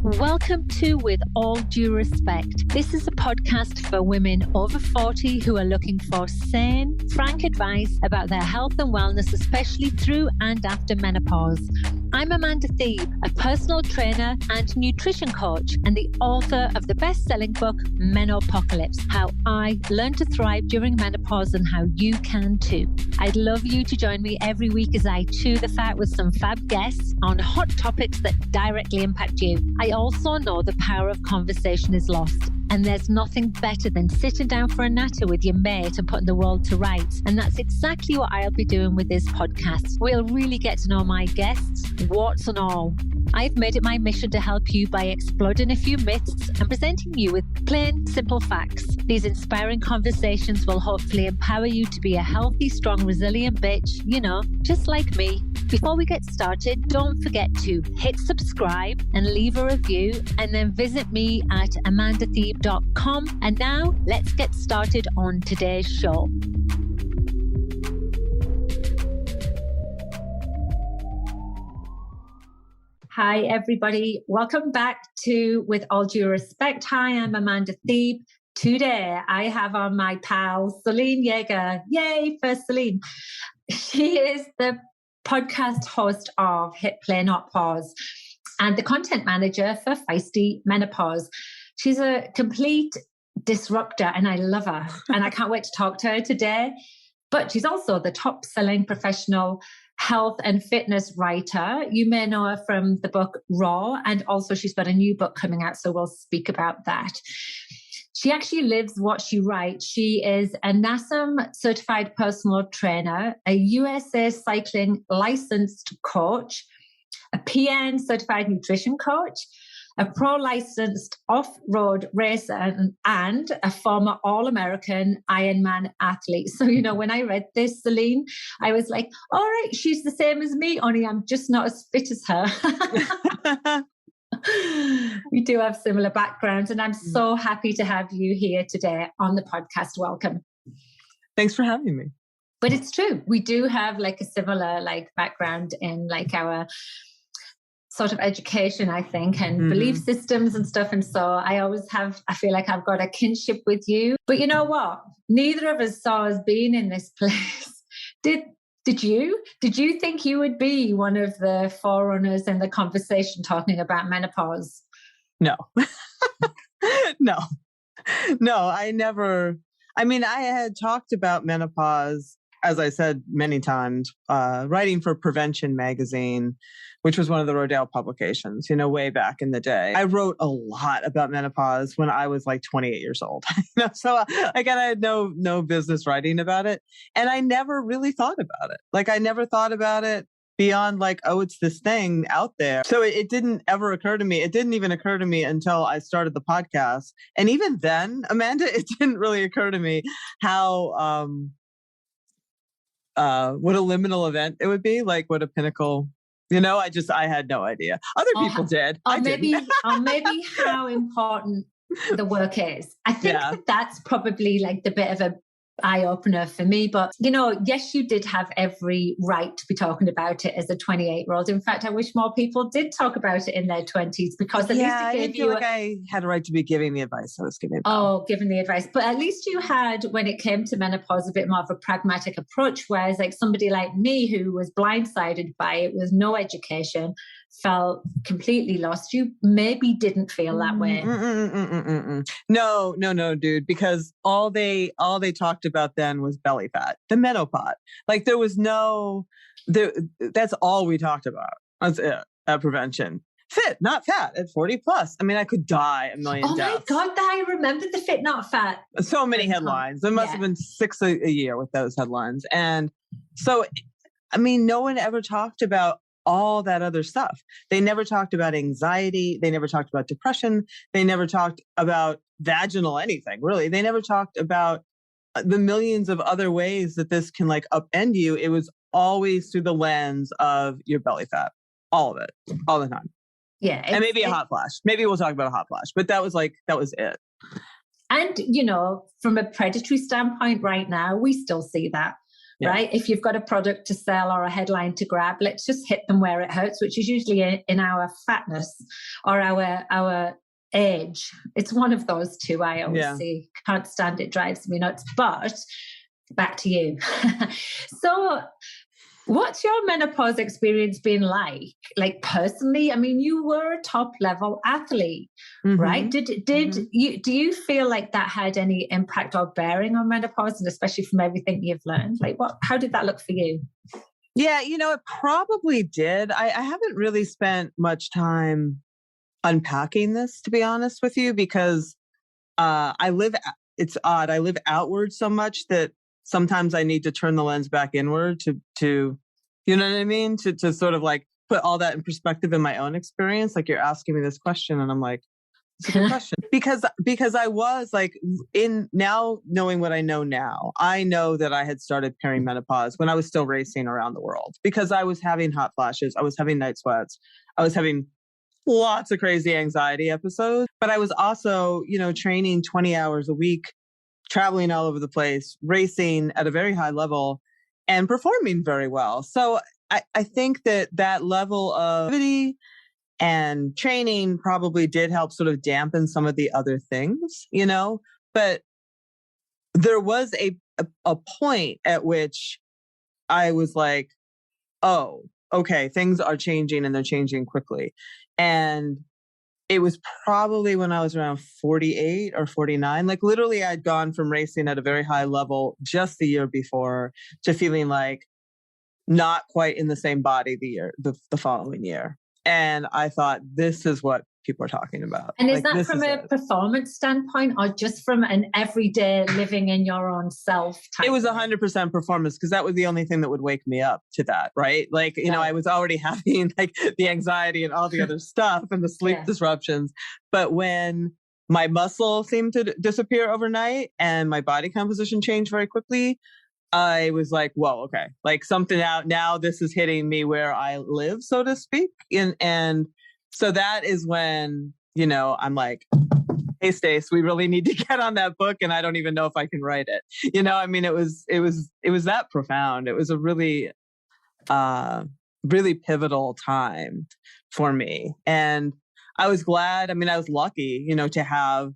Welcome to With All Due Respect. This is a podcast for women over 40 who are looking for sane, frank advice about their health and wellness, especially through and after menopause. I'm Amanda Thebe, a personal trainer and nutrition coach, and the author of the best-selling book, Menopause: How I Learned to Thrive During Menopause and How You Can Too. I'd love you to join me every week as I chew the fat with some fab guests on hot topics that directly impact you. I also know the power of conversation is lost, and there's nothing better than sitting down for a natter with your mate and putting the world to rights. And that's exactly what I'll be doing with this podcast. We'll really get to know my guests, warts and all. I've made it my mission to help you by exploding a few myths and presenting you with plain, simple facts. These inspiring conversations will hopefully empower you to be a healthy, strong, resilient bitch, just like me. Before we get started, don't forget to hit subscribe and leave a review, and then visit me at amandathebe.com. And now let's get started on today's show. Hi, everybody. Welcome back to With All Due Respect. Hi, I'm Amanda Thebe. Today, I have on my pal, Selene Yeager. Yay for Selene. She is the podcast host of Hit Play Not Pause and the content manager for Fiesty Menopause. She's a complete disruptor and I love her. And I can't wait to talk to her today. But she's also the top-selling professional health and fitness writer. You may know her from the book Raw, and also she's got a new book coming out, so we'll speak about that. She actually lives what she writes. She is a NASM certified personal trainer, a USA cycling licensed coach, a PN certified nutrition coach, a pro licensed off-road racer, and a former All-American Ironman athlete. So, when I read this, Selene, I was like, all right, she's the same as me, only I'm just not as fit as her. We do have similar backgrounds, and I'm so happy to have you here today on the podcast. Welcome. Thanks for having me. But it's true. We do have a similar background in our sort of education, I think, and belief systems and stuff. And so I feel like I've got a kinship with you. But you know what? Neither of us saw us being in this place. Did you? Did you think you would be one of the forerunners in the conversation talking about menopause? No. No, I never. I mean, I had talked about menopause, as I said many times, writing for Prevention magazine, which was one of the Rodale publications, way back in the day. I wrote a lot about menopause when I was 28 years old. So again, I had no business writing about it. And I never really thought about it. I never thought about it beyond it's this thing out there. So it didn't ever occur to me. It didn't even occur to me until I started the podcast. And even then, Amanda, it didn't really occur to me how, what a liminal event it would be, what a pinnacle. I had no idea. Other people did. Or maybe how important the work is. I think that's probably the bit of a eye-opener for me. But, yes, you did have every right to be talking about it as a 28-year-old. In fact, I wish more people did talk about it in their 20s, because at least it gave you... I had a right to be giving the advice I was giving. Giving the advice. But at least you had, when it came to menopause, a bit more of a pragmatic approach, whereas somebody like me who was blindsided by it with no education, felt completely lost. You maybe didn't feel that way. No, dude, because all they talked about then was belly fat, the menopause. There was that's all we talked about. That's it at Prevention. Fit, not fat at 40 plus. I mean, I could die a million deaths. Oh my God, I remember the fit, not fat. So many headlines. There must have been 6 a year with those headlines. And so, I mean, no one ever talked about all that other stuff. They never talked about anxiety. They never talked about depression. They never talked about vaginal anything, really. They never talked about the millions of other ways that this can upend you. It was always through the lens of your belly fat. All of it. All the time. Yeah. And maybe a hot flash. Maybe we'll talk about a hot flash. But that was it. And, from a predatory standpoint right now, we still see that. right? If you've got a product to sell or a headline to grab, let's just hit them where it hurts, which is usually in our fatness or our age. It's one of those two. I always say, can't stand it, drives me nuts. But back to you. So what's your menopause experience been like personally? I mean, you were a top level athlete, right? Do you feel like that had any impact or bearing on menopause, and especially from everything you've learned? Like how did that look for you? Yeah, it probably did. I haven't really spent much time unpacking this, to be honest with you, because it's odd. I live outward so much that sometimes I need to turn the lens back inward to you know what I mean? To sort of like put all that in perspective in my own experience. Like, you're asking me this question and I'm like, it's a good question. Because I was like, in now knowing what I know now, I know that I had started perimenopause when I was still racing around the world, because I was having hot flashes. I was having night sweats. I was having lots of crazy anxiety episodes, but I was also, training 20 hours a week, traveling all over the place, racing at a very high level and performing very well. So I think that level of activity and training probably did help sort of dampen some of the other things, but there was a point at which I was like, oh, okay, things are changing and they're changing quickly. And it was probably when I was around 48 or 49. Like, literally, I'd gone from racing at a very high level just the year before to feeling like not quite in the same body the following year. And I thought, this is what people are talking about. And is that from a performance standpoint or just from an everyday living in your own self type? It was 100% performance, because that was the only thing that would wake me up to that, right? Like, I was already having like the anxiety and all the other stuff and the sleep disruptions. But when my muscle seemed to disappear overnight and my body composition changed very quickly, I was like, whoa, okay, like something out now. This is hitting me where I live, so to speak. And so that is when, I'm like, hey, Stace, we really need to get on that book. And I don't even know if I can write it. I mean, it was that profound. It was a really, really pivotal time for me. And I was glad. I mean, I was lucky, to have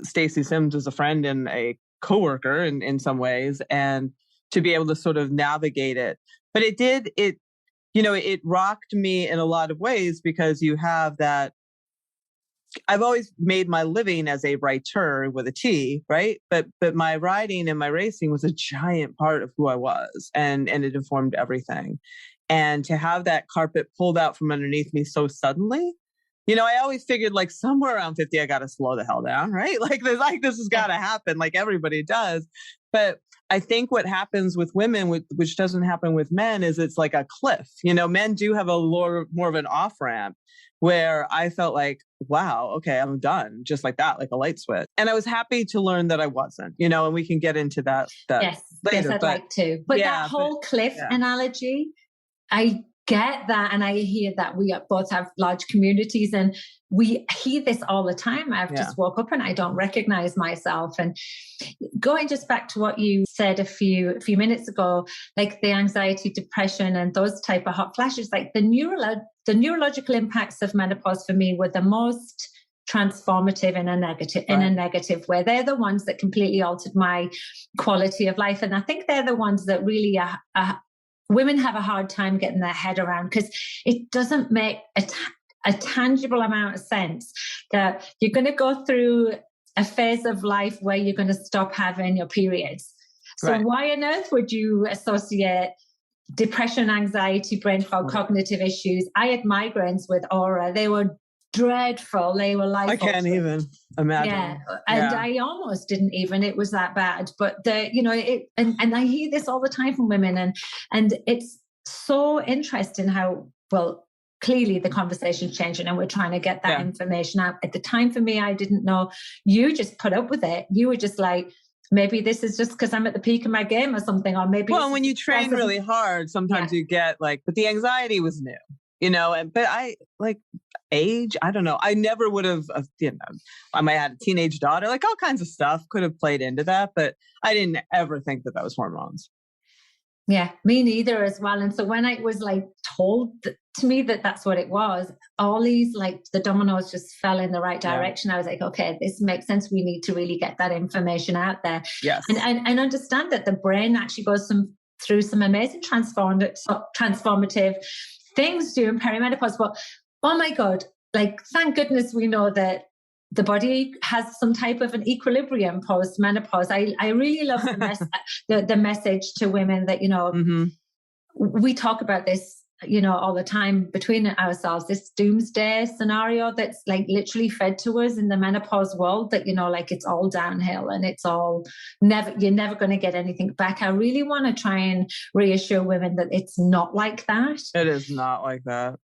Stacy Sims as a friend and a coworker in some ways, and to be able to sort of navigate it. But it rocked me in a lot of ways, because you have that. I've always made my living as a writer with a T, right? But my riding and my racing was a giant part of who I was, and it informed everything. And to have that carpet pulled out from underneath me so suddenly, I always figured like somewhere around 50, I got to slow the hell down, right? This has got to happen, like everybody does. But I think what happens with women, which doesn't happen with men, is it's like a cliff. Men do have a more of an off ramp, where I felt like, wow, okay, I'm done, just like that, like a light switch. And I was happy to learn that I wasn't, and we can get into that yes, later. Yes, I'd like to. But that whole cliff analogy, I get that. And I hear that we both have large communities and we hear this all the time. I've just woke up and I don't recognize myself. And going just back to what you said a few minutes ago, like the anxiety, depression, and those type of hot flashes, like the neurological impacts of menopause for me were the most transformative in a negative way. They're the ones that completely altered my quality of life. And I think they're the ones that really women have a hard time getting their head around, because it doesn't make a tangible amount of sense that you're going to go through a phase of life where you're going to stop having your periods. So why on earth would you associate depression, anxiety, brain fog, cognitive issues? I had migraines with aura. They were dreadful. They were life. I can't even imagine. Yeah, and I almost didn't even. It was that bad. But and I hear this all the time from women, and it's so interesting how clearly the conversation's changing, and we're trying to get that information out. At the time, for me, I didn't know. You just put up with it. You were just like, maybe this is just because I'm at the peak of my game or something, or maybe. Well, when you train really hard, sometimes you get but the anxiety was new. But I like age. I don't know. I never would have, I might have had a teenage daughter, like all kinds of stuff could have played into that, but I didn't ever think that was hormones. Yeah, me neither as well. And so when I was like told to me that that's what it was, all these like the dominoes just fell in the right direction. I was like, okay, this makes sense. We need to really get that information out there. Yes. And understand that the brain actually goes through some amazing transformative things during perimenopause. But oh my God, like thank goodness we know that the body has some type of an equilibrium post menopause. I really love the message to women that, we talk about this, all the time between ourselves, this doomsday scenario that's like literally fed to us in the menopause world that, like it's all downhill and it's all you're never going to get anything back. I really want to try and reassure women that it's not like that. It is not like that.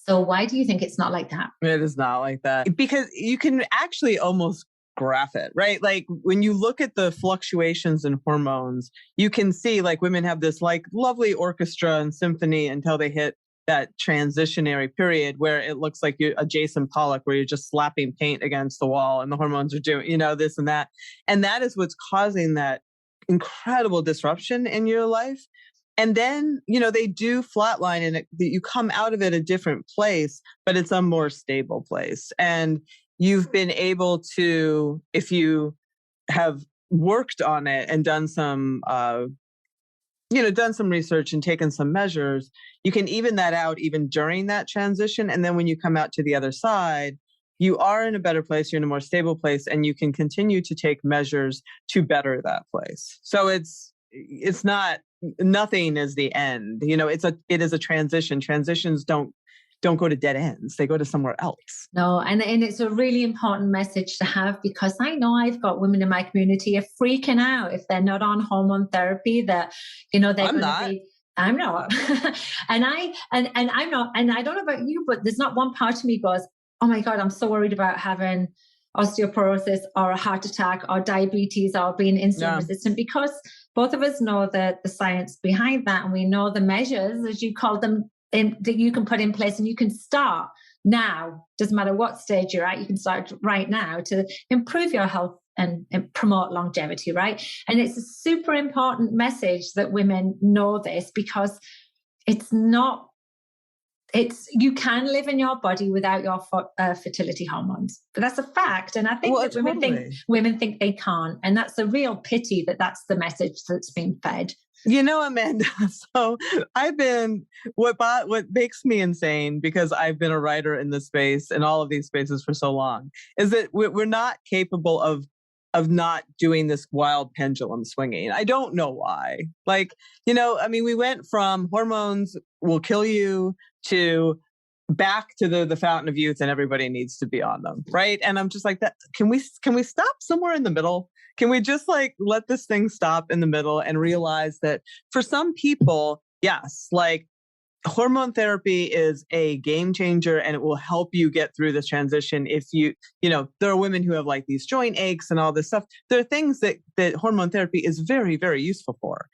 So why do you think it's not like that? It is not like that. Because you can actually almost graph it, right? Like when you look at the fluctuations in hormones, you can see like women have this like lovely orchestra and symphony until they hit that transitionary period where it looks like you're a Jason Pollock, where you're just slapping paint against the wall and the hormones are doing, this and that. And that is what's causing that incredible disruption in your life. And then, they do flatline and you come out of it a different place, but it's a more stable place. And you've been able to, if you have worked on it and done some, done some research and taken some measures, you can even that out even during that transition. And then when you come out to the other side, you are in a better place, you're in a more stable place, and you can continue to take measures to better that place. So it's not, nothing is the end. It is a transition. Transitions don't go to dead ends. They go to somewhere else. No, and it's a really important message to have, because I know I've got women in my community are freaking out if they're not on hormone therapy, that, they're going to be. I'm not. and I'm not. And I don't know about you, but there's not one part of me goes, oh my God, I'm so worried about having osteoporosis or a heart attack or diabetes or being insulin resistant, because both of us know the science behind that. And we know the measures, as you call them, that you can put in place, and you can start now. Doesn't matter what stage you're at, you can start right now to improve your health and promote longevity, right? And it's a super important message that women know this, because you can live in your body without your fertility hormones. But that's a fact. And I think that women think they can't. And that's a real pity that that's the message that's being fed. Amanda, so what makes me insane, because I've been a writer in this space and all of these spaces for so long, is that we're not capable of not doing this wild pendulum swinging. I don't know why. We went from hormones will kill you to back to the fountain of youth, and everybody needs to be on them, right? And I'm just like, that. Can we stop somewhere in the middle? Can we just let this thing stop in the middle and realize that for some people, yes, hormone therapy is a game changer, and it will help you get through this transition. If there are women who have these joint aches and all this stuff. There are things that hormone therapy is very, very useful for.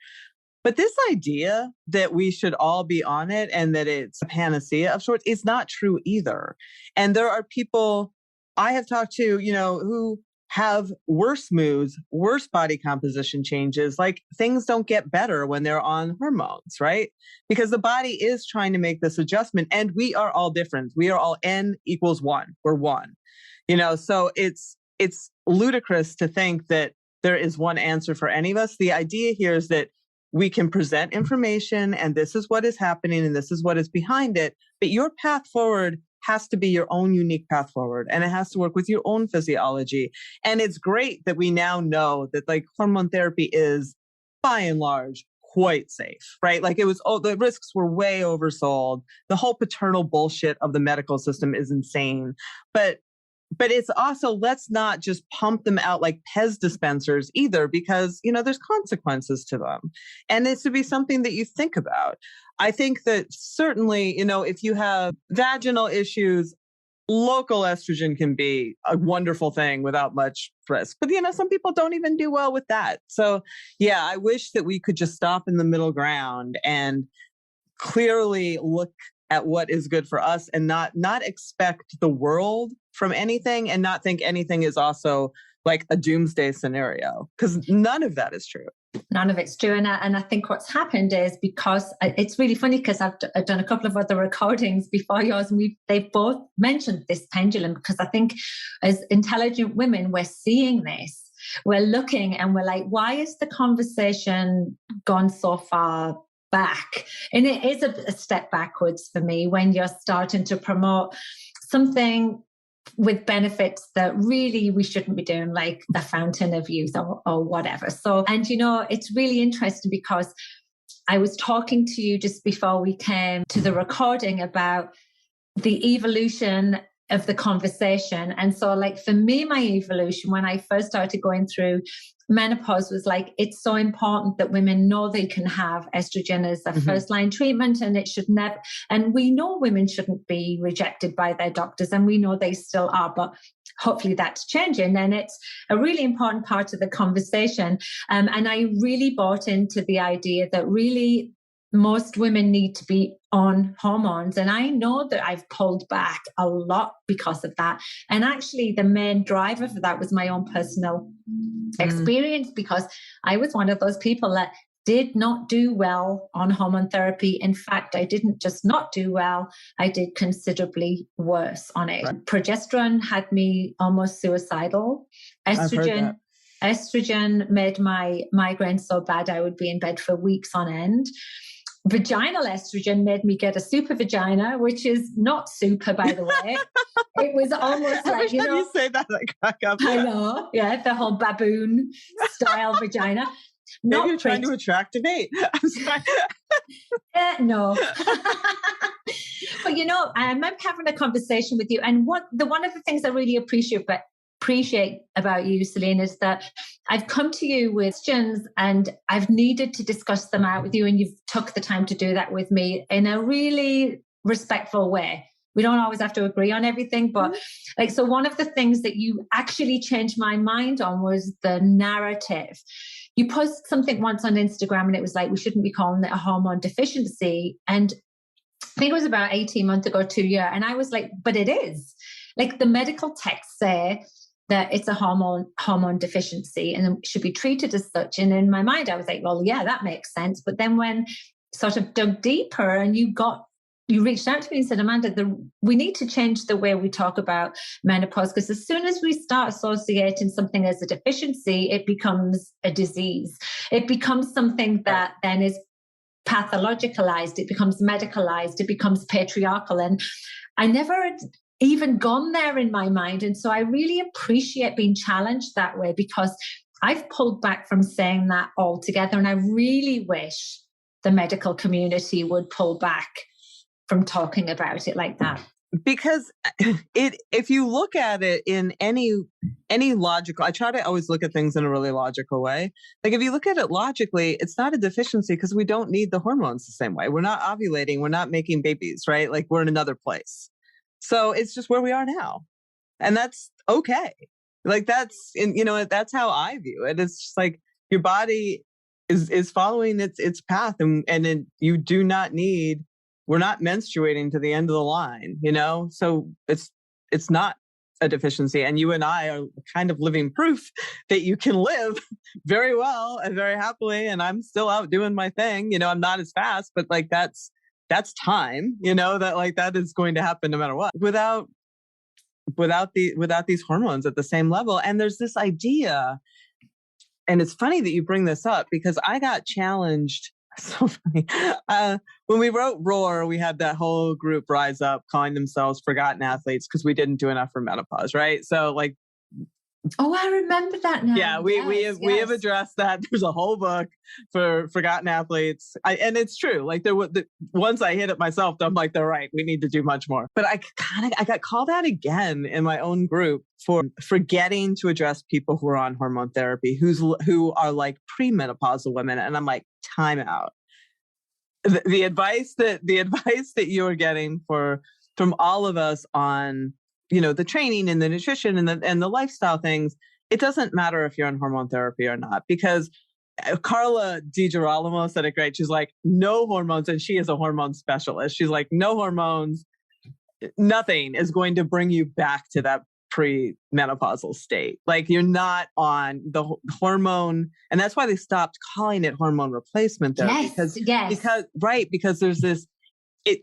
But this idea that we should all be on it and that it's a panacea of sorts is not true either. And there are people I have talked to, who have worse moods, worse body composition changes. Things don't get better when they're on hormones, right? Because the body is trying to make this adjustment, and we are all different. We are all N equals 1. We're 1, so it's ludicrous to think that there is one answer for any of us. The idea here is that we can present information, and this is what is happening, and this is what is behind it. But your path forward has to be your own unique path forward, and it has to work with your own physiology. And it's great that we now know that hormone therapy is by and large quite safe, right? The risks were way oversold. The whole paternal bullshit of the medical system is insane. But it's also, let's not just pump them out like Pez dispensers either, because, there's consequences to them. And it should be something that you think about. I think that certainly, if you have vaginal issues, local estrogen can be a wonderful thing without much risk. But, some people don't even do well with that. So, yeah, I wish that we could just stop in the middle ground and clearly look at what is good for us, and not expect the world from anything, and not think anything is also a doomsday scenario, because none of that is true. None of it's true. And I think what's happened is, because it's really funny, because I've done a couple of other recordings before yours, and they've both mentioned this pendulum, because I think as intelligent women, we're seeing this. We're looking and we're like, why is the conversation gone so far back? And it is a step backwards for me when you're starting to promote something with benefits that really we shouldn't be doing, like a fountain of youth or whatever. So, and it's really interesting, because I was talking to you just before we came to the recording about the evolution of the conversation. And so, like, for me, my evolution when I first started going through menopause was like, it's so important that women know they can have estrogen as a first line treatment, and it should never, and we know women shouldn't be rejected by their doctors, and we know they still are, but hopefully that's changing. And it's a really important part of the conversation. And I really bought into the idea that really most women need to be on hormones. And I know that I've pulled back a lot because of that. And actually, the main driver for that was my own personal experience, because I was one of those people that did not do well on hormone therapy. In fact, I didn't just not do well, I did considerably worse on it. Right. Progesterone had me almost suicidal. Estrogen made my migraine so bad I would be in bed for weeks on end. Vaginal estrogen made me get a super vagina, which is not super, by the way. It was almost like, you say that, I crack up. I know, yeah, the whole baboon style vagina. Maybe you're trying to attract a mate. I'm sorry. No. But I remember having a conversation with you, and one of the things I really appreciate about you, Selene, is that I've come to you with questions and I've needed to discuss them out with you, and you've took the time to do that with me in a really respectful way. We don't always have to agree on everything, but so one of the things that you actually changed my mind on was the narrative. You posted something once on Instagram and it was like, we shouldn't be calling it a hormone deficiency. And I think it was about 18 months ago, 2 years. And I was like, but it is. Like, the medical texts say that it's a hormone deficiency and it should be treated as such. And in my mind, I was like, well, yeah, that makes sense. But then when sort of dug deeper and you reached out to me and said, Amanda, we need to change the way we talk about menopause, because as soon as we start associating something as a deficiency, it becomes a disease. It becomes something that then is pathologicalized. It becomes medicalized. It becomes patriarchal. And I never had even gone there in my mind. And so I really appreciate being challenged that way, because I've pulled back from saying that altogether. And I really wish the medical community would pull back from talking about it like that. Because if you look at it in any logical, I try to always look at things in a really logical way. Like, if you look at it logically, it's not a deficiency because we don't need the hormones the same way. We're not ovulating. We're not making babies, right? Like, we're in another place. So it's just where we are now. And that's okay. Like, that's how I view it. It's just like your body is following its path, and you do not need. We're not menstruating to the end of the line, So it's not a deficiency. And you and I are kind of living proof that you can live very well and very happily. And I'm still out doing my thing. I'm not as fast, but like that's time, that is going to happen no matter what, without these hormones at the same level. And there's this idea, and it's funny that you bring this up, because I got challenged. So funny. When we wrote Roar, we had that whole group rise up calling themselves Forgotten Athletes because we didn't do enough for menopause, right? So like, oh, I remember that now. Yeah, we have addressed that. There's a whole book for Forgotten Athletes, and it's true. Like, once I hit it myself, I'm like, they're right. We need to do much more. But I got called out again in my own group for forgetting to address people who are on hormone therapy, who are like premenopausal women, and I'm like, time out. The advice that you are getting from all of us on, the training and the nutrition and the lifestyle things, it doesn't matter if you're on hormone therapy or not, because Carla DiGirolamo said it great. She's like, no hormones. And she is a hormone specialist. She's like, no hormones, nothing is going to bring you back to premenopausal state. Like you're not on the hormone. And that's why they stopped calling it hormone replacement therapy. Because there's this,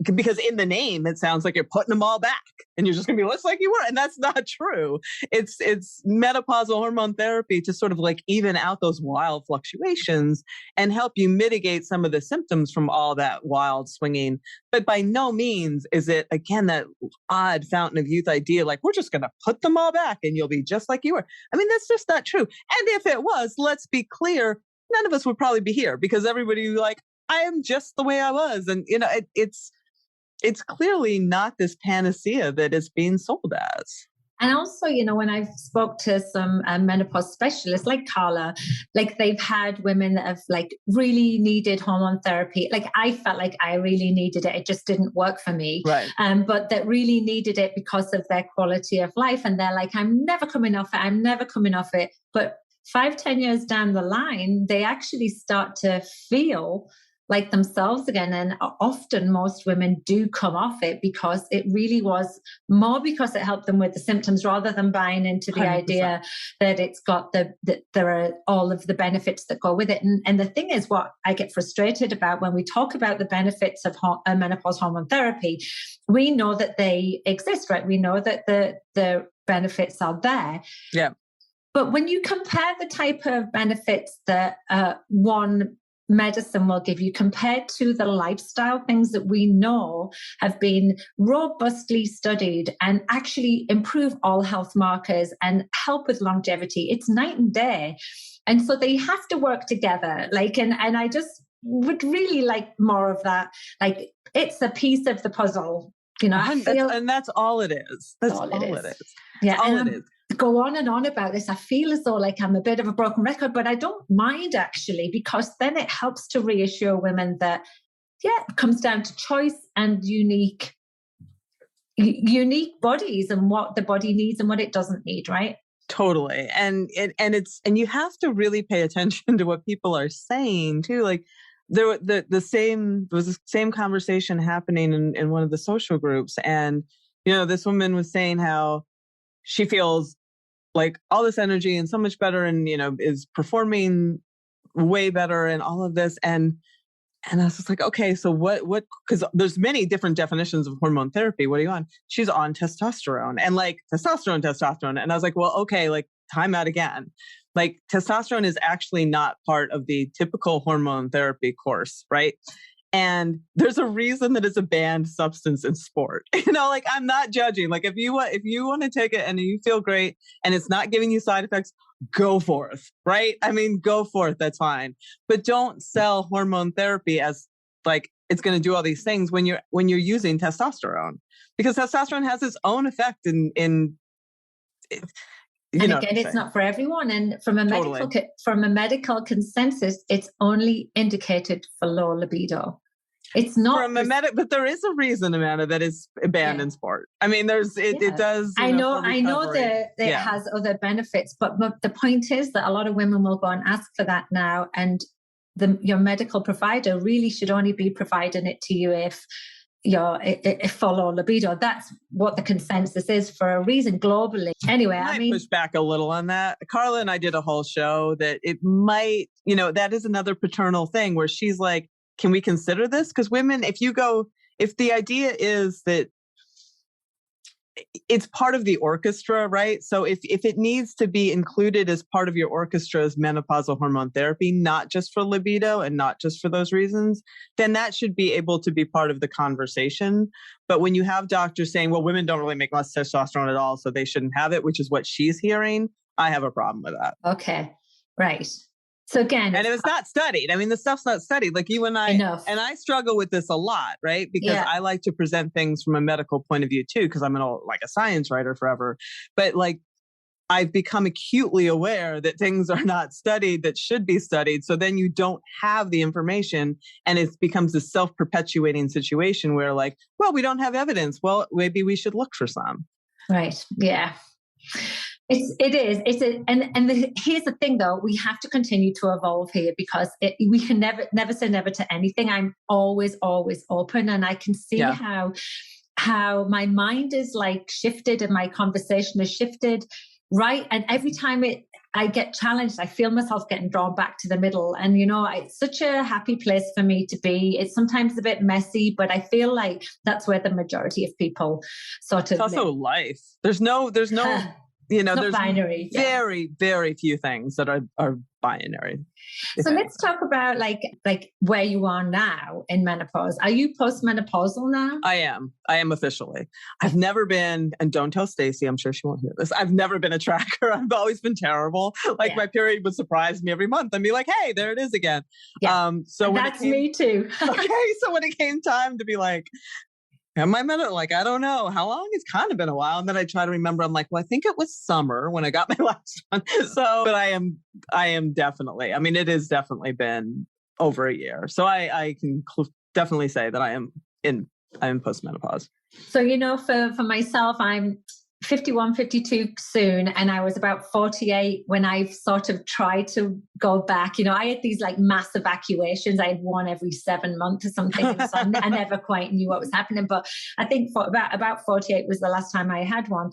because in the name, it sounds like you're putting them all back and you're just going to be less like you were. And that's not true. It's menopausal hormone therapy to sort of like even out those wild fluctuations and help you mitigate some of the symptoms from all that wild swinging. But by no means is it, again, that odd fountain of youth idea, like we're just going to put them all back and you'll be just like you were. I mean, that's just not true. And if it was, let's be clear, none of us would probably be here because everybody would be like, I am just the way I was. And, it's clearly not this panacea that it's being sold as. And also, when I've spoke to some menopause specialists like Carla, like they've had women that have like really needed hormone therapy. Like I felt like I really needed it. It just didn't work for me. Right. But that really needed it because of their quality of life. And they're like, I'm never coming off it. I'm never coming off it. But 5-10 years down the line, they actually start to feel like themselves again. And often most women do come off it because it really was more because it helped them with the symptoms rather than buying into the 100%. Idea that it's got that there are all of the benefits that go with it. And the thing is, what I get frustrated about when we talk about the benefits of menopause hormone therapy, we know that they exist, right? We know that the benefits are there. Yeah. But when you compare the type of benefits that one medicine will give you compared to the lifestyle things that we know have been robustly studied and actually improve all health markers and help with longevity, it's night and day. And so they have to work together. Like, and I just would really like more of that. Like, it's a piece of the puzzle, and that's all it is. That's all it is. Yeah. That's all it is. Go on and on about this. I feel as though like I'm a bit of a broken record, but I don't mind actually, because then it helps to reassure women that, it comes down to choice and unique bodies and what the body needs and what it doesn't need, right? Totally. And you have to really pay attention to what people are saying too. Like there was the same conversation happening in one of the social groups. And, this woman was saying how she feels like all this energy and so much better and, is performing way better and all of this. And I was just like, okay, so what, because there's many different definitions of hormone therapy. What are you on? She's on testosterone and like testosterone. And I was like, well, okay, like time out again. Like testosterone is actually not part of the typical hormone therapy course, right? And there's a reason that it's a banned substance in sport. Like I'm not judging. Like if you want to take it and you feel great and it's not giving you side effects, go forth, right? I mean, go forth. That's fine. But don't sell hormone therapy as like it's going to do all these things when you're using testosterone, because testosterone has its own effect in and again, it's not for everyone. And from a medical consensus, it's only indicated for low libido. It's not but there is a reason, Amanda, that is banned in sport. I mean, it does. I know that it has other benefits, but the point is that a lot of women will go and ask for that now, and your medical provider really should only be providing it to you if for low libido. That's what the consensus is for a reason globally. Anyway, I mean, push back a little on that. Carla and I did a whole show that it might, that is another paternal thing where she's like, can we consider this? Because women, if the idea is that it's part of the orchestra, right? So if it needs to be included as part of your orchestra's menopausal hormone therapy, not just for libido and not just for those reasons, then that should be able to be part of the conversation. But when you have doctors saying, well, women don't really make less testosterone at all, so they shouldn't have it, which is what she's hearing, I have a problem with that. Okay, right. So again, and it was not studied. I mean, the stuff's not studied. Like you and I, and I struggle with this a lot, right? Because I like to present things from a medical point of view too, because I'm a science writer forever. But like, I've become acutely aware that things are not studied that should be studied. So then you don't have the information, and it becomes a self-perpetuating situation where like, well, we don't have evidence. Well, maybe we should look for some. Right. Yeah. Here's the thing though, we have to continue to evolve here because we can never say never to anything. I'm always open, and I can see how how my mind is like shifted and my conversation has shifted, right? And every time I get challenged, I feel myself getting drawn back to the middle. And, it's such a happy place for me to be. It's sometimes a bit messy, but I feel like that's where the majority of people sort of It's also live. life. There's no, there's there's binary. Very, very few things that are binary. So let's talk about like where you are now in menopause. Are you postmenopausal now? I am officially. I've never been, and don't tell Stacy, I'm sure she won't hear this. I've never been a tracker. I've always been terrible. Like my period would surprise me every month and be like, hey, there it is again. Yeah. So that's me too. Okay. So when it came time to be like, am I like, I don't know how long. It's kind of been a while. And then I try to remember, I'm like, well, I think it was summer when I got my last one. So, but I am definitely, I mean, it has definitely been over a year. So I can definitely say that I am postmenopause. So, for myself, I'm 51, 52 soon. And I was about 48 when I sort of tried to go back. I had these like mass evacuations. I had one every 7 months or something. And so I never quite knew what was happening. But I think for about 48 was the last time I had one.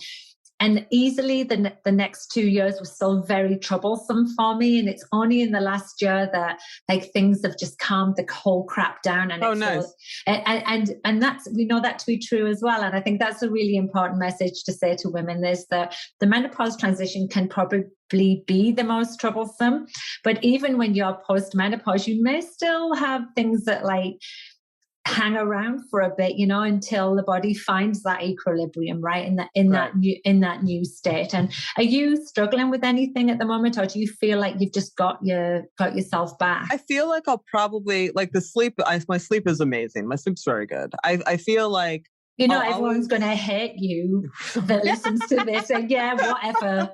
And easily the next 2 years were still very troublesome for me. And it's only in the last year that like things have just calmed the whole crap down. And nice. And that's, we know that to be true as well. And I think that's a really important message to say to women is that the menopause transition can probably be the most troublesome. But even when you're post-menopause, you may still have things that like hang around for a bit, until the body finds that equilibrium, right? In that new state. And are you struggling with anything at the moment, or do you feel like you've just got yourself back? I feel like I'll probably like the sleep. My sleep is amazing. My sleep's very good. I feel like everyone's going to hate you that listens to this. And yeah, whatever,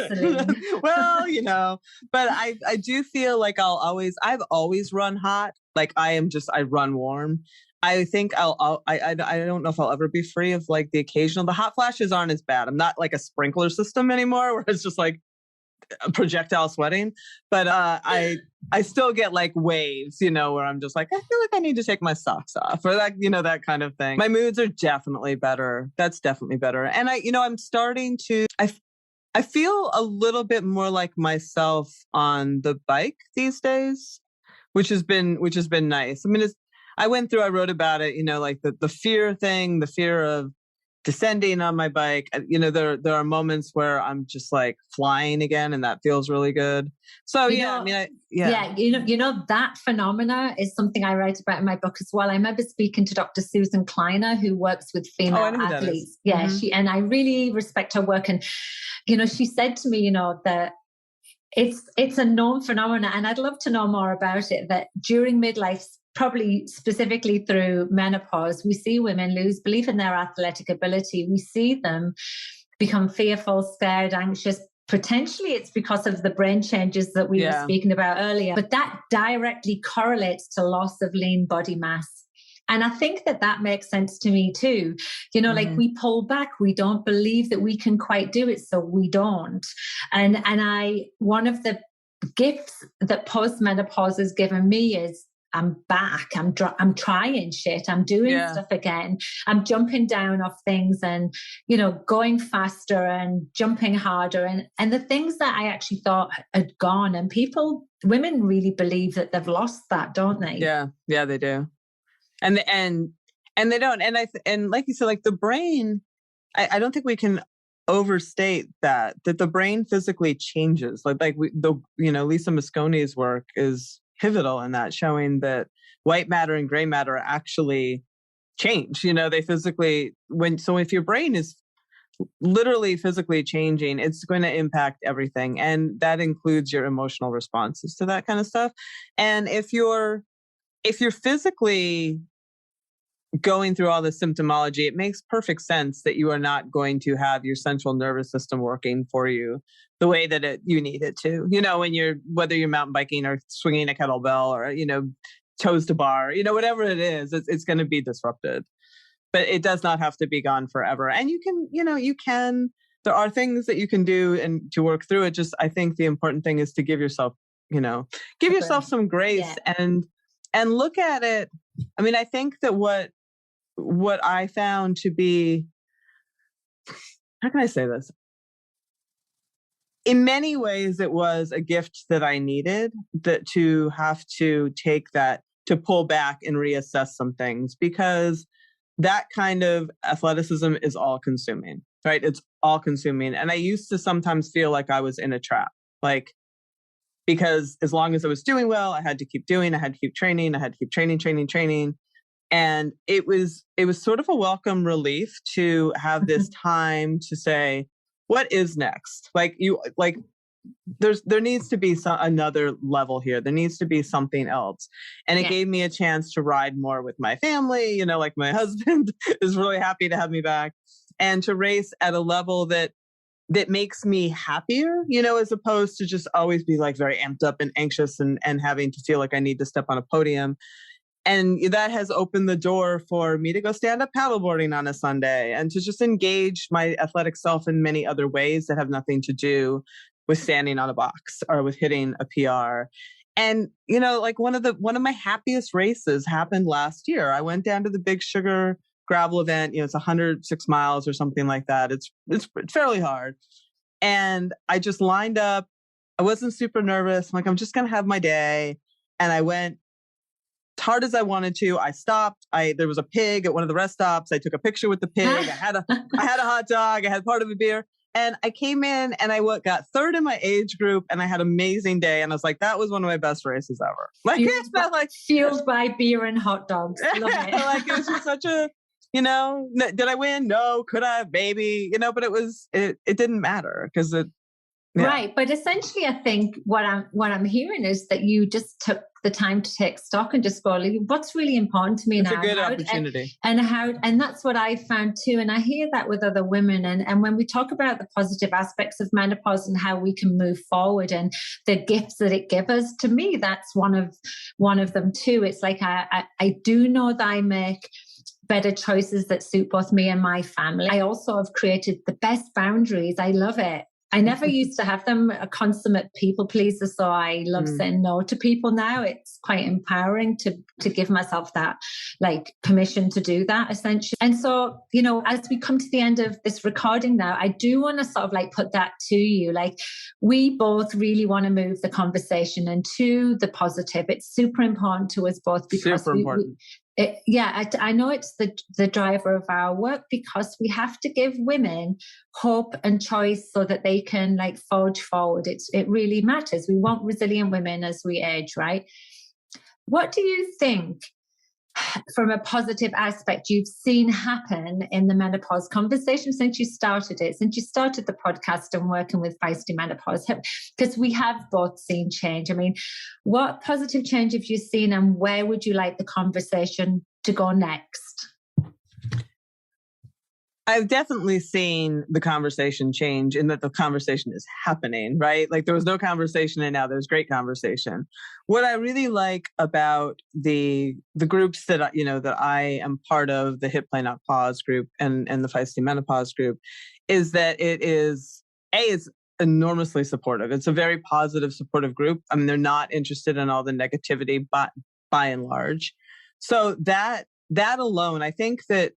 Selene. Well, but I do feel like I've always run hot. Like I run warm. I think I don't know if I'll ever be free of like the hot flashes aren't as bad. I'm not like a sprinkler system anymore where it's just like projectile sweating, but I still get like waves, where I'm just like, I feel like I need to take my socks off or that, that kind of thing. My moods are definitely better. That's definitely better. And I'm starting to, I feel a little bit more like myself on the bike these days, which has been nice. I mean, I wrote about it, like the fear thing, the fear of descending on my bike. There are moments where I'm just like flying again, and that feels really good. So that phenomena is something I write about in my book as well. I remember speaking to Dr. Susan Kleiner, who works with female athletes. Yeah, and I really respect her work. And she said to me, that it's a known phenomena, and I'd love to know more about it. That during midlife, probably specifically through menopause, we see women lose belief in their athletic ability. We see them become fearful, scared, anxious. Potentially it's because of the brain changes that we were speaking about earlier, but that directly correlates to loss of lean body mass. And I think that makes sense to me too. Like we pull back, we don't believe that we can quite do it, so we don't. And one of the gifts that postmenopause has given me is I'm back. I'm trying shit. I'm doing stuff again. I'm jumping down off things and, going faster and jumping harder. And the things that I actually thought had gone, and women really believe that they've lost that, don't they? Yeah. Yeah, they do. And they don't. And like you said, like the brain, I don't think we can overstate that the brain physically changes. Lisa Mosconi's work is pivotal in that, showing that white matter and gray matter actually change. They physically, if your brain is literally physically changing, it's going to impact everything. And that includes your emotional responses to that kind of stuff. And if you're physically going through all the symptomology, it makes perfect sense that you are not going to have your central nervous system working for you the way that you need it to. Whether you're mountain biking or swinging a kettlebell or, toes to bar, whatever it is, it's going to be disrupted. But it does not have to be gone forever. And there are things that you can do and to work through it. Just, I think the important thing is to give yourself some grace and look at it. I mean, I think that what what I found to be, how can I say this? In many ways, it was a gift that I needed, that to have to take that, to pull back and reassess some things, because that kind of athleticism is all consuming, right? It's all consuming. And I used to sometimes feel like I was in a trap, like, because as long as I was doing well, I had to keep doing, I had to keep training, I had to keep training. And it was sort of a welcome relief to have this time to say, what is next? There needs to be another level here. There needs to be something else. And it gave me a chance to ride more with my family. Like my husband is really happy to have me back, and to race at a level that makes me happier, as opposed to just always be like very amped up and anxious and having to feel like I need to step on a podium. And that has opened the door for me to go stand up paddleboarding on a Sunday and to just engage my athletic self in many other ways that have nothing to do with standing on a box or with hitting a PR. And, like one of my happiest races happened last year. I went down to the Big Sugar gravel event. It's 106 miles or something like that. It's fairly hard. And I just lined up. I wasn't super nervous. I'm like, I'm just going to have my day. And I went as hard as I wanted to. I stopped. There was a pig at one of the rest stops. I took a picture with the pig. I had a hot dog. I had part of a beer. And I came in and I got third in my age group, and I had an amazing day. And I was like, that was one of my best races ever. Fueled by beer and hot dogs. Love it. Like, it was just such a, did I win? No. Could I? Maybe, but it didn't matter because it. Yeah. Right. But essentially, I think what I'm hearing is that you just took the time to take stock and just go, what's really important to me now? It's a good opportunity. And that's what I found too. And I hear that with other women. And when we talk about the positive aspects of menopause and how we can move forward and the gifts that it gives us, to me, that's one of them too. It's like, I do know that I make better choices that suit both me and my family. I also have created the best boundaries. I love it. I never used to have them, a consummate people pleaser. So I love saying no to people now. It's quite empowering to give myself that permission to do that, essentially. And so, as we come to the end of this recording now, I do want to sort of put that to you. We both really want to move the conversation into the positive. It's super important to us both because I know it's the driver of our work, because we have to give women hope and choice so that they can forge forward. It really matters. We want resilient women as we age, right? What do you think, from a positive aspect, you've seen happen in the menopause conversation since you started the podcast and working with Fiesty Menopause? Because we have both seen change. I mean, what positive change have you seen, and where would you like the conversation to go next? I've definitely seen the conversation change in that the conversation is happening, right? There was no conversation and now there's great conversation. What I really like about the groups that I am part of, the Hit Play Not Pause group and the Fiesty Menopause group, is that it's enormously supportive. It's a very positive, supportive group. I mean, they're not interested in all the negativity, but by and large. So that alone, I think that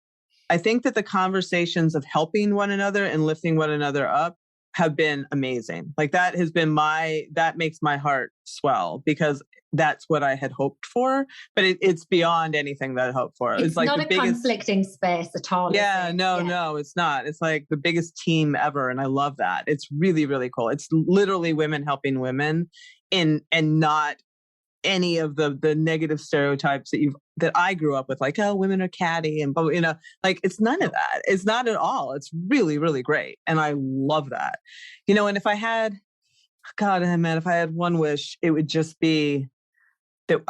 the conversations of helping one another and lifting one another up have been amazing. That makes my heart swell, because that's what I had hoped for, but it's beyond anything that I hoped for. It's not a conflicting space at all. Yeah, no, it's not. It's like the biggest team ever. And I love that. It's really, really cool. It's literally women helping women and not any of the negative stereotypes that I grew up with, women are catty and it's none of that. It's not at all. It's really, really great. And I love that. And if I had, if I had one wish, it would just be that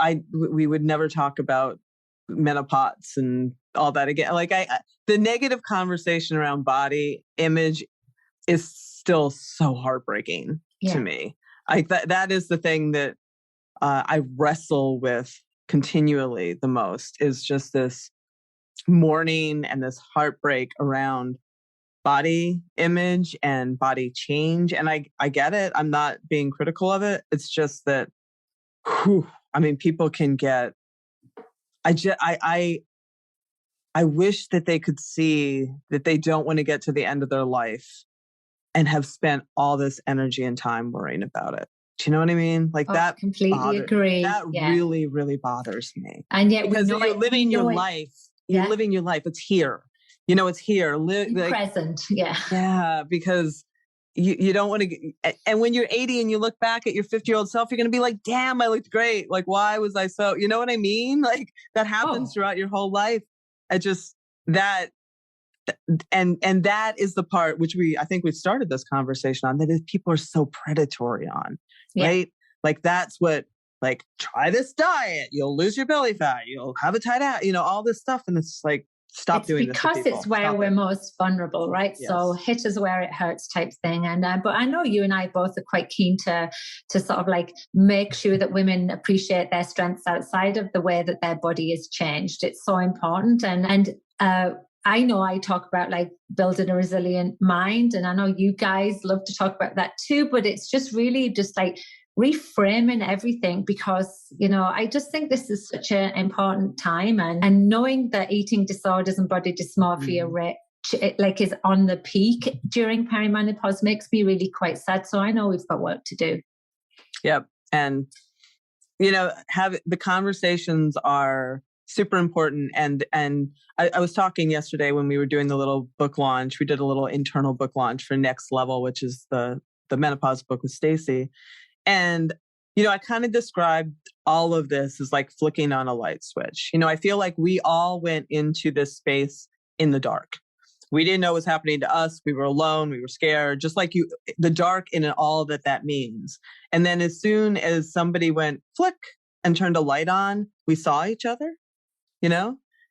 we would never talk about menopause and all that again. The negative conversation around body image is still so heartbreaking to me. That is the thing that I wrestle with continually the most, is just this mourning and this heartbreak around body image and body change. And I get it. I'm not being critical of it. It's just that, people can get, I wish that they could see that they don't want to get to the end of their life and have spent all this energy and time worrying about it. Do you know what I mean? Like that completely agree. That really, really bothers me. And yet because you're living your life. You're living your life. It's here. It's here. Present. Yeah. Yeah. Because you don't want to, and when you're 80 and you look back at your 50-year-old self, you're going to be like, damn, I looked great. Like, why was I so, you know what I mean? Like that happens throughout your whole life. I just, that, and that is the part which I think we've started this conversation on, that is people are so predatory on, right? Like that's what, like, try this diet, you'll lose your belly fat, you'll have a tight ass, all this stuff. And it's like, stop doing this. Because it's where we're most vulnerable, right? Yes. So hit us where it hurts type thing. And but I know you and I both are quite keen to sort of like make sure that women appreciate their strengths outside of the way that their body is changed. It's so important. And I know I talk about like building a resilient mind, and I know you guys love to talk about that too, but it's just really just like reframing everything, because, I just think this is such an important time, and knowing that eating disorders and body dysmorphia rate is on the peak during perimenopause makes me really quite sad. So I know we've got work to do. Yep. And, the conversations are super important. And I was talking yesterday when we were doing the little book launch. We did a little internal book launch for Next Level, which is the Menopause book with Stacy. And, I kind of described all of this as like flicking on a light switch. I feel like we all went into this space in the dark. We didn't know what was happening to us. We were alone. We were scared, just like the dark in all that means. And then as soon as somebody went flick and turned a light on, we saw each other,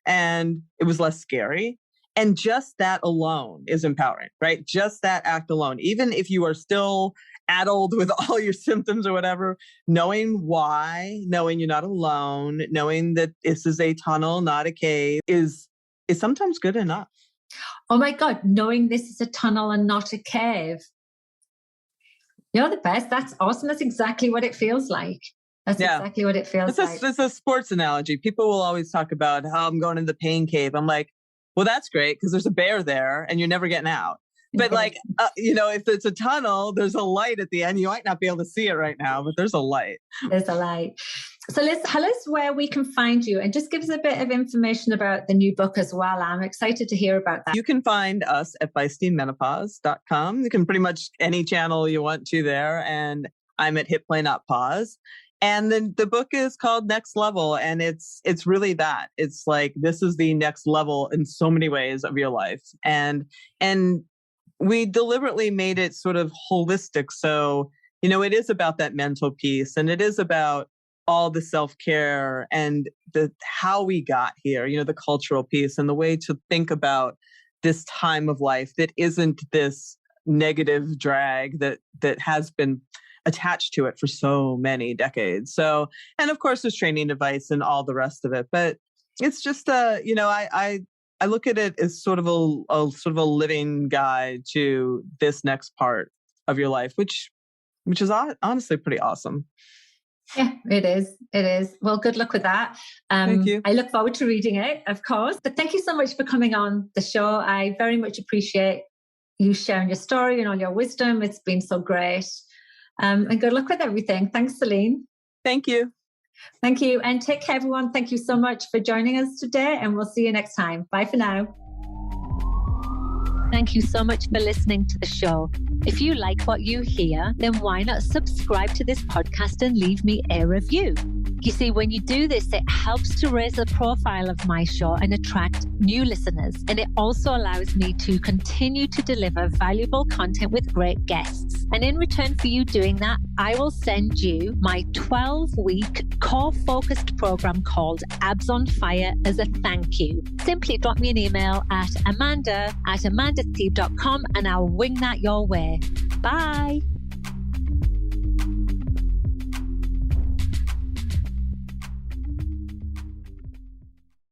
and it was less scary. And just that alone is empowering, right? Just that act alone, even if you are still addled with all your symptoms or whatever, knowing why, knowing you're not alone, knowing that this is a tunnel, not a cave, is sometimes good enough. Oh my God, knowing this is a tunnel and not a cave. You're the best. That's awesome. That's exactly what it feels like. Exactly what it feels like. It's a sports analogy. People will always talk about how I'm going into the pain cave. I'm like, well, that's great because there's a bear there and you're never getting out. But like, if it's a tunnel, there's a light at the end. You might not be able to see it right now, but there's a light. There's a light. So let's tell us where we can find you, and just give us a bit of information about the new book as well. I'm excited to hear about that. You can find us at FiestyMenopause.com. You can pretty much any channel you want to there. And I'm at Hit Play Not Pause. And then the book is called Next Level. And it's really that. It's like, this is the next level in so many ways of your life. And we deliberately made it sort of holistic. So, it is about that mental piece, and it is about all the self-care and how we got here, the cultural piece and the way to think about this time of life that isn't this negative drag that has been attached to it for so many decades. So, and of course there's training advice and all the rest of it, but it's just I look at it as sort of a living guide to this next part of your life, which is honestly pretty awesome. Yeah, it is. It is. Well, good luck with that. Thank you. I look forward to reading it, of course. But thank you so much for coming on the show. I very much appreciate you sharing your story and all your wisdom. It's been so great. And good luck with everything. Thanks, Selene. Thank you. Thank you. And take care, everyone. Thank you so much for joining us today. And we'll see you next time. Bye for now. Thank you so much for listening to the show. If you like what you hear, then why not subscribe to this podcast and leave me a review? You see, when you do this, it helps to raise the profile of my show and attract new listeners. And it also allows me to continue to deliver valuable content with great guests. And in return for you doing that, I will send you my 12-week core-focused program called Abs on Fire as a thank you. Simply drop me an email at amanda@amandathebe.com and I'll wing that your way. Bye.